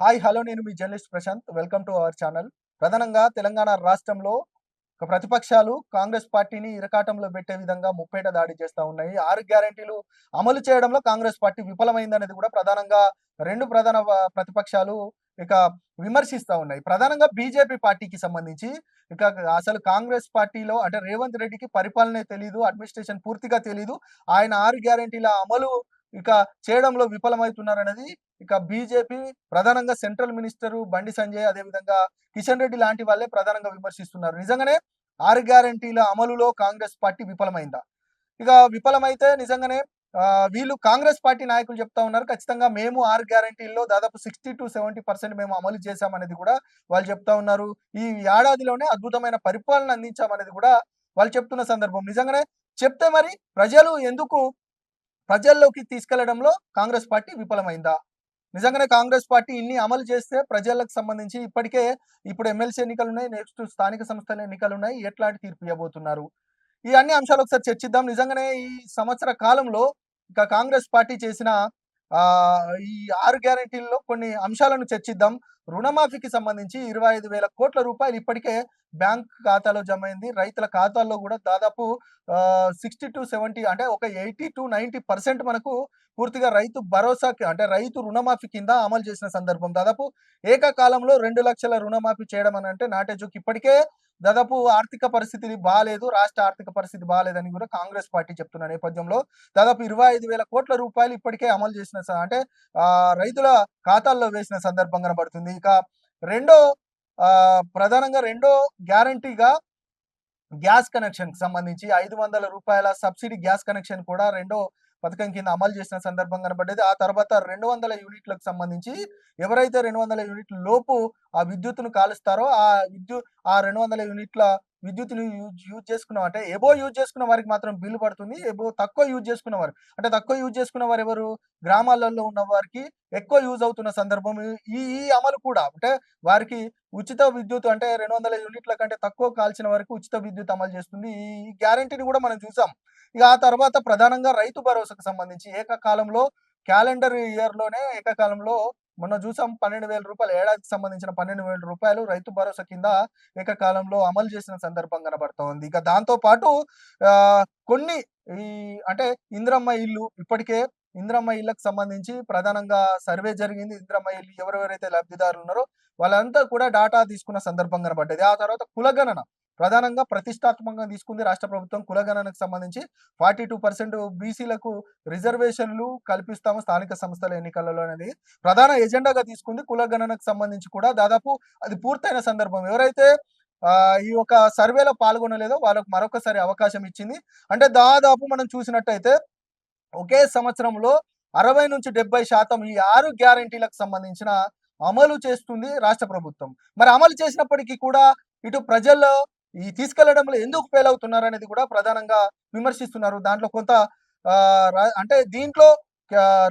Hi hello నేను మీ journalist Prashant. Welcome to our channel. ప్రధానంగా తెలంగాణ రాష్ట్రంలో ప్రతిపక్షాలు కాంగ్రెస్ పార్టీని ఇరకాటంలో పెట్టే విధంగా ముప్పేట దాడి చేస్తా ఉన్నాయి. 6 గ్యారంటీలు అమలు చేయడంలో కాంగ్రెస్ పార్టీ విఫలమైందనేది కూడా ప్రధానంగా 2 ప్రధాన ప్రతిపక్షాలు ఇక విమర్శిస్తా ఉన్నాయి. ప్రధానంగా బీజేపీ పార్టీకి సంబంధించి ఇక అసలు కాంగ్రెస్ పార్టీలో అంటే రేవంత్ రెడ్డికి పరిపాలనే తెలీదు, అడ్మినిస్ట్రేషన్ పూర్తిగా తెలీదు. ఆయన 6 గ్యారంటీల అమలు ఇక చేయడంలో విఫలమవుతున్నారనేది ఇక బీజేపీ ప్రధానంగా సెంట్రల్ మినిస్టరు బండి సంజయ్, అదేవిధంగా కిషన్ రెడ్డి లాంటి వాళ్ళే ప్రధానంగా విమర్శిస్తున్నారు. నిజంగానే 6 గ్యారంటీల అమలులో కాంగ్రెస్ పార్టీ విఫలమైందా? ఇక విఫలమైతే నిజంగానే వీళ్ళు కాంగ్రెస్ పార్టీ నాయకులు చెప్తా ఉన్నారు. ఖచ్చితంగా మేము 6 గ్యారంటీల్లో దాదాపు 60-70% మేము అమలు చేశామనేది కూడా వాళ్ళు చెప్తా ఉన్నారు. ఈ ఏడాదిలోనే అద్భుతమైన పరిపాలన అందించామనేది కూడా వాళ్ళు చెప్తున్న సందర్భం. నిజంగానే చెప్తే మరి ప్రజలు ఎందుకు ప్రజల్లోకి తీసుకెళ్లడంలో కాంగ్రెస్ పార్టీ విఫలమైందా? నిజంగానే కాంగ్రెస్ పార్టీ ఇన్ని అమలు చేస్తే ప్రజలకు సంబంధించి ఇప్పుడు ఎమ్మెల్సీ ఎన్నికలున్నాయి. నెక్స్ట్ స్థానిక సంస్థల ఎన్నికలున్నాయి. ఎట్లాంటి తీర్పు ఇవ్వబోతున్నారు? ఈ అన్ని అంశాలు ఒకసారి చర్చిద్దాం. నిజంగానే ఈ సంవత్సర కాలంలో ఇక కాంగ్రెస్ పార్టీ చేసిన ఈ 6 గ్యారంటీల్లో కొన్ని అంశాలను చర్చిద్దాం. రుణమాఫీకి సంబంధించి 25,000 కోట్ల రూపాయలు ఇప్పటికే బ్యాంక్ ఖాతాలో జమైంది. రైతుల ఖాతాల్లో కూడా దాదాపు 60-70 అంటే ఒక 80-90% మనకు పూర్తిగా రైతు భరోసాకి అంటే రైతు రుణమాఫీ కింద అమలు చేసిన సందర్భం. దాదాపు ఏకకాలంలో 2,00,000 రుణమాఫీ చేయడం అనంటే నాటే జోక్. ఇప్పటికే దాదాపు ఆర్థిక పరిస్థితి బాలేదు. రాష్ట్ర ఆర్థిక పరిస్థితి బాలేదని కూడా కాంగ్రెస్ పార్టీ చెప్తున్న నేపథ్యంలో దాదాపు 25,000 కోట్ల రూపాయలు ఇప్పటికే అమలు చేసిన అంటే రైతుల ఖాతాల్లో వేసిన సందర్భం కనబడుతుంది. ఇక రెండో ప్రధానంగా రెండో గ్యారంటీగా గ్యాస్ కనెక్షన్‌కి సంబంధించి రూ. 500 సబ్సిడీ గ్యాస్ కనెక్షన్ కూడా రెండో పథకం కింద అమలు చేసిన సందర్భం కనబడ్డది. ఆ తర్వాత 200 యూనిట్లకు సంబంధించి ఎవరైతే 200 యూనిట్ల లోపు ఆ విద్యుత్తును కాలుస్తారో ఆ 200 యూనిట్ల విద్యుత్తుని యూజ్ చేసుకున్న అంటే యూజ్ చేసుకున్న వారికి మాత్రం బిల్లు పడుతుంది. తక్కువ యూజ్ చేసుకున్నవారు అంటే తక్కువ యూజ్ చేసుకున్నవారు ఎవరు? గ్రామాలలో ఉన్న వారికి ఎక్కువ యూజ్ అవుతున్న సందర్భం. ఈ ఈ అమలు కూడా అంటే వారికి ఉచిత విద్యుత్ అంటే 200 యూనిట్ల కంటే తక్కువ కాల్చిన వరకు ఉచిత విద్యుత్ అమలు చేస్తుంది. ఈ గ్యారంటీని కూడా మనం చూసాం. ఇక ఆ తర్వాత ప్రధానంగా రైతు భరోసాకు సంబంధించి ఏకకాలంలో క్యాలెండర్ ఇయర్‌లోనే ఏకకాలంలో మొన్న చూసాం. రూ. 12,000 ఏడాదికి సంబంధించిన రూ. 12,000 రైతు భరోసా కింద ఏకకాలంలో అమలు చేసిన సందర్భం కనబడుతోంది. ఇక దాంతో పాటు కొన్ని ఈ అంటే ఇందిరమ్మ ఇల్లు ఇప్పటికే ఇందిరమ్మ ఇళ్ళకి సంబంధించి ప్రధానంగా సర్వే జరిగింది. ఇందిరమ్మ ఇల్లు ఎవరెవరైతే లబ్ధిదారులు ఉన్నారో వాళ్ళంతా కూడా డాటా తీసుకున్న సందర్భం కనబడ్డది. ఆ తర్వాత కులగణన ప్రధానంగా ప్రతిష్టాత్మకంగా తీసుకుంది రాష్ట్ర ప్రభుత్వం. కులగణనకు సంబంధించి 42% బీసీలకు రిజర్వేషన్‌లు కల్పిస్తాము స్థానిక సంస్థల ఎన్నికలలో అనేది ప్రధాన ఎజెండాగా తీసుకుంది. కులగణనకు సంబంధించి కూడా దాదాపు అది పూర్తయిన సందర్భం. ఎవరైతే ఈ యొక్క సర్వేలో పాల్గొనలేదో వాళ్ళకు మరొకసారి అవకాశం ఇచ్చింది. అంటే దాదాపు మనం చూసినట్టయితే ఒకే సంవత్సరంలో 60-70% ఈ 6 గ్యారంటీలకు సంబంధించిన అమలు చేస్తుంది రాష్ట్ర ప్రభుత్వం. మరి అమలు చేసినప్పటికీ కూడా ఇటు ప్రజల్లో ఈ తీసుకెళ్లడంలో ఎందుకు ఫెయిల్ అవుతున్నారనేది కూడా ప్రధానంగా విమర్శిస్తున్నారు. దాంట్లో కొంత అంటే దీంట్లో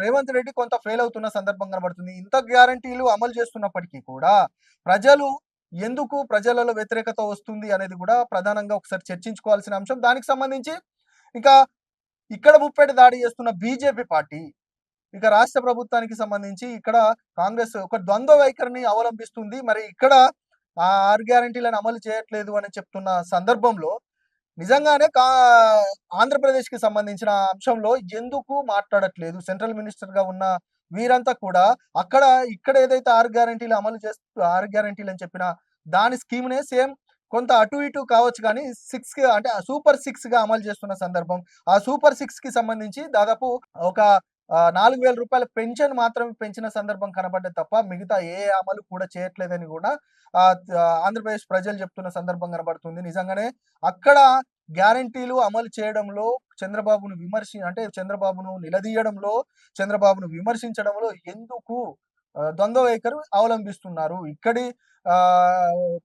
రేవంత్ రెడ్డి కొంత ఫెయిల్ అవుతున్న సందర్భం కనబడుతుంది. ఇంత గ్యారంటీలు అమలు చేస్తున్నప్పటికీ కూడా ప్రజలు ఎందుకు ప్రజలలో వ్యతిరేకత వస్తుంది అనేది కూడా ప్రధానంగా ఒకసారి చర్చించుకోవాల్సిన అంశం. దానికి సంబంధించి ఇక ఇక్కడ ముప్పేట దాడి చేస్తున్న బీజేపీ పార్టీ ఇక రాష్ట్ర ప్రభుత్వానికి సంబంధించి ఇక్కడ కాంగ్రెస్ ఒక ద్వంద్వ వైఖరిని అవలంబిస్తుంది. మరి ఇక్కడ ఆ 6 గ్యారంటీలను అమలు చేయట్లేదు అని చెప్తున్న సందర్భంలో నిజంగానే ఆంధ్రప్రదేశ్‌కి సంబంధించిన అంశంలో ఎందుకు మాట్లాడట్లేదు? సెంట్రల్ మినిస్టర్‌గా ఉన్న వీరంతా కూడా ఇక్కడ ఏదైతే 6 గ్యారంటీలు 6 గ్యారంటీలు అని చెప్పిన దాని స్కీమ్‌నే సేమ్ కొంత అటు ఇటు కావచ్చు గానీ 6 అంటే సూపర్ 6గా అమలు చేస్తున్న సందర్భం. ఆ సూపర్ 6కి సంబంధించి దాదాపు ఒక రూ. 4,000 పెన్షన్ మాత్రమే పెంచిన సందర్భం కనబడ్డది తప్ప మిగతా ఏ అమలు కూడా చేయట్లేదని కూడా ఆహ్, ఆంధ్రప్రదేశ్ ప్రజలు చెప్తున్న సందర్భం కనబడుతుంది. నిజంగానే అక్కడ గ్యారంటీలు అమలు చేయడంలో చంద్రబాబును నిలదీయడంలో, చంద్రబాబును విమర్శించడంలో ఎందుకు ద్వంద్వ వైఖరి అవలంబిస్తున్నారు? ఇక్కడి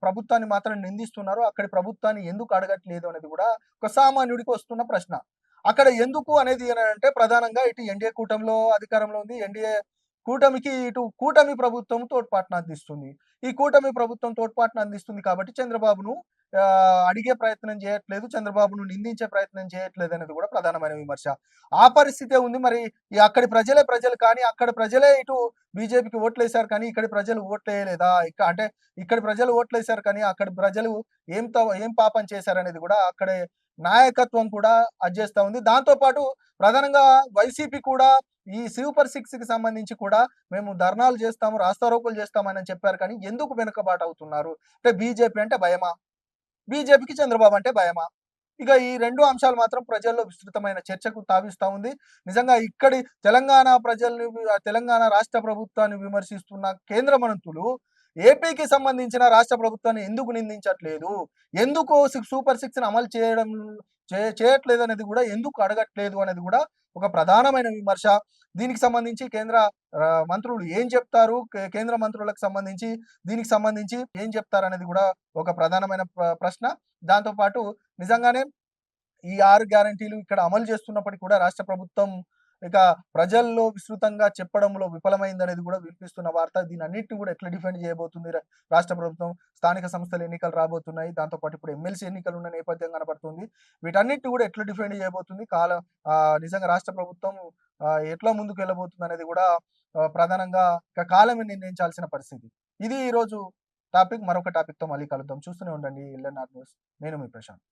ప్రభుత్వాన్ని మాత్రం నిందిస్తున్నారు. అక్కడి ప్రభుత్వాన్ని ఎందుకు అడగట్లేదు అనేది కూడా ఒక సామాన్యుడికి వస్తున్న ప్రశ్న. అక్కడ ఎందుకు అనేది అంటే ప్రధానంగా ఇటు ఎన్డీఏ కూటమిలో అధికారంలో ఉంది. ఎన్డీఏ కూటమికి ఇటు కూటమి ప్రభుత్వం తోడ్పాటును అందిస్తుంది. ఈ కూటమి ప్రభుత్వం తోడ్పాటును అందిస్తుంది కాబట్టి చంద్రబాబును అడిగే ప్రయత్నం చేయట్లేదు. చంద్రబాబును నిందించే ప్రయత్నం చేయట్లేదు అనేది కూడా ప్రధానమైన విమర్శ. ఆ పరిస్థితే ఉంది. మరి ఈ అక్కడి ప్రజలు కానీ, అక్కడ ప్రజలే ఇటు బీజేపీకి ఓట్లేసారు కానీ, ఇక్కడి ప్రజలు ఓట్లేయలేదా? అంటే ఇక్కడి ప్రజలు ఓట్లేసారు కానీ, అక్కడి ప్రజలు ఏం పాపం చేశారనేది కూడా అక్కడి నాయకత్వం కూడా అది చేస్తా ఉంది. దాంతో పాటు ప్రధానంగా వైసీపీ కూడా ఈ సూపర్ 6కి సంబంధించి కూడా మేము ధర్నాలు చేస్తాము, రాస్తారోకోలు చేస్తామని చెప్పారు కానీ, ఎందుకు వెనుకబాటవుతున్నారు? అంటే బీజేపీ అంటే భయమా? బీజేపీకి చంద్రబాబు అంటే భయమా? ఇక ఈ 2 అంశాలు మాత్రం ప్రజల్లో విస్తృతమైన చర్చకు తావిస్తా ఉంది. నిజంగా ఇక్కడి తెలంగాణ ప్రజల్ని తెలంగాణ రాష్ట్ర ప్రభుత్వాన్ని విమర్శిస్తున్న కేంద్ర మంత్రులు ఏపీకి సంబంధించిన రాష్ట్ర ప్రభుత్వాన్ని ఎందుకు నిందించట్లేదు? ఎందుకు సూపర్ 6ని అమలు చేయట్లేదనేది గూడా ఎందుకు అడగట్లేదు అనేది గూడా ఒక ప్రధానమైన విమర్శ. దీనికి సంబంధించి కేంద్ర మంత్రులు ఏం చెప్తారు? కేంద్ర మంత్రులకు సంబంధించి దీనికి సంబంధించి ఏం చెప్తారనేది గూడా ఒక ప్రధానమైన ప్రశ్న. దాంతో పాటు నిజంగానే ఈ 6 గ్యారంటీలు ఇక్కడ అమలు చేస్తున్నప్పటికి కూడా రాష్ట్ర ప్రభుత్వం ఇక ప్రజల్లో విస్తృతంగా చెప్పడంలో విఫలమైందనేది కూడా వినిపిస్తున్న వార్త. దీనన్నిటిని కూడా ఎట్లా డిఫెండ్ చేయబోతుంది రాష్ట్ర ప్రభుత్వం? స్థానిక సంస్థల ఎన్నికలు రాబోతున్నాయి. దాంతో పాటు ఇప్పుడు ఎమ్మెల్సీ ఎన్నికలు ఉన్న నేపథ్యం కనపడుతుంది. వీటన్నిటిని కూడా ఎట్లా డిఫెండ్ చేయబోతుంది? నిజంగా రాష్ట్ర ప్రభుత్వం ఎట్లా ముందుకు వెళ్ళబోతుందనేది కూడా ప్రధానంగా ఇక కాలమే నిర్ణయించాల్సిన పరిస్థితి. ఇది ఈరోజు టాపిక్. మరొక టాపిక్‌తో మళ్ళీ కలుద్దాం. చూస్తూనే ఉండండి ఎల్ఎన్ఆర్ న్యూస్. నేను మీ ప్రశాంత్.